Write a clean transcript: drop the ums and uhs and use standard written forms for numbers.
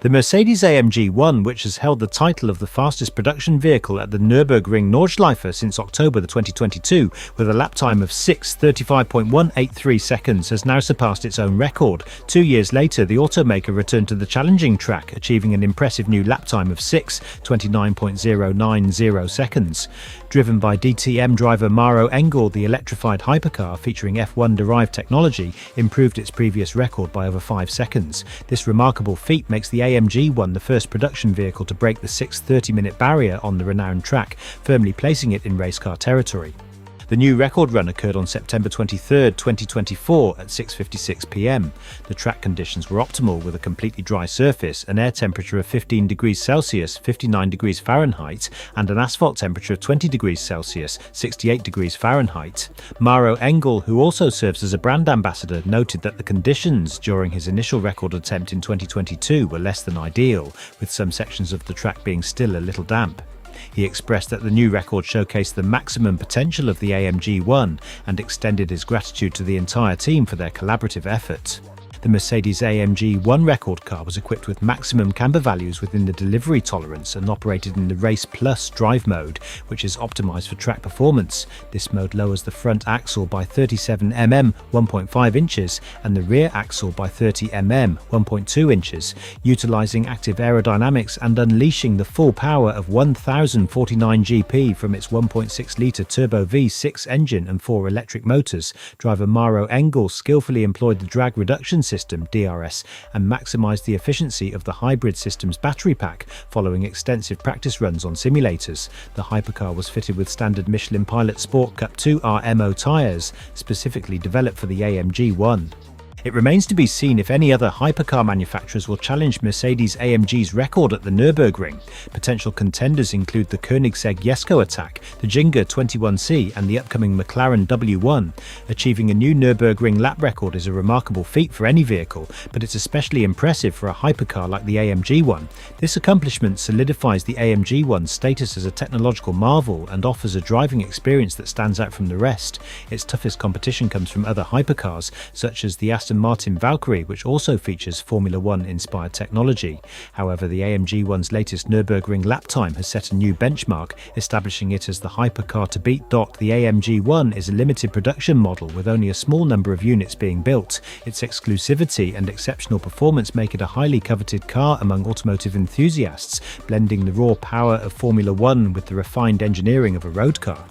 The Mercedes-AMG ONE, which has held the title of the fastest production vehicle at the Nurburgring Nordschleife since October 2022, with a lap time of 6:35.183 seconds, has now surpassed its own record. 2 years later, the automaker returned to the challenging track, achieving an impressive new lap time of 6:29.090 seconds. Driven by DTM driver Maro Engel, the electrified hypercar featuring F1-derived technology improved its previous record by over 5 seconds. This remarkable feat makes the AMG ONE the first production vehicle to break the 6:30-minute barrier on the renowned track, firmly placing it in race car territory. The new record run occurred on September 23, 2024 at 6:56 p.m. The track conditions were optimal, with a completely dry surface, an air temperature of 15 degrees Celsius, 59 degrees Fahrenheit, and an asphalt temperature of 20 degrees Celsius, 68 degrees Fahrenheit. Maro Engel, who also serves as a brand ambassador, noted that the conditions during his initial record attempt in 2022 were less than ideal, with some sections of the track being still a little damp. He expressed that the new record showcased the maximum potential of the AMG ONE and extended his gratitude to the entire team for their collaborative effort. The Mercedes-AMG ONE record car was equipped with maximum camber values within the delivery tolerance and operated in the Race Plus drive mode, which is optimized for track performance. This mode lowers the front axle by 37 mm (1.5 inches) and the rear axle by 30 mm (1.2 inches), utilizing active aerodynamics and unleashing the full power of 1049 GP from its 1.6-litre turbo V6 engine and 4 electric motors. Driver Maro Engel skillfully employed the drag reduction system (DRS) and maximized the efficiency of the hybrid system's battery pack following extensive practice runs on simulators. The hypercar was fitted with standard Michelin Pilot Sport Cup 2 RMO tyres, specifically developed for the AMG ONE. It remains to be seen if any other hypercar manufacturers will challenge Mercedes-AMG's record at the Nürburgring. Potential contenders include the Koenigsegg Jesko Attack, the Ginger 21C, and the upcoming McLaren W1. Achieving a new Nürburgring lap record is a remarkable feat for any vehicle, but it's especially impressive for a hypercar like the AMG ONE. This accomplishment solidifies the AMG ONE's status as a technological marvel and offers a driving experience that stands out from the rest. Its toughest competition comes from other hypercars, such as the Aston Martin Valkyrie, which also features Formula One-inspired technology. However, the AMG ONE's latest Nürburgring lap time has set a new benchmark, establishing it as the hypercar to beat. The AMG ONE is a limited production model with only a small number of units being built. Its exclusivity and exceptional performance make it a highly coveted car among automotive enthusiasts, blending the raw power of Formula One with the refined engineering of a road car.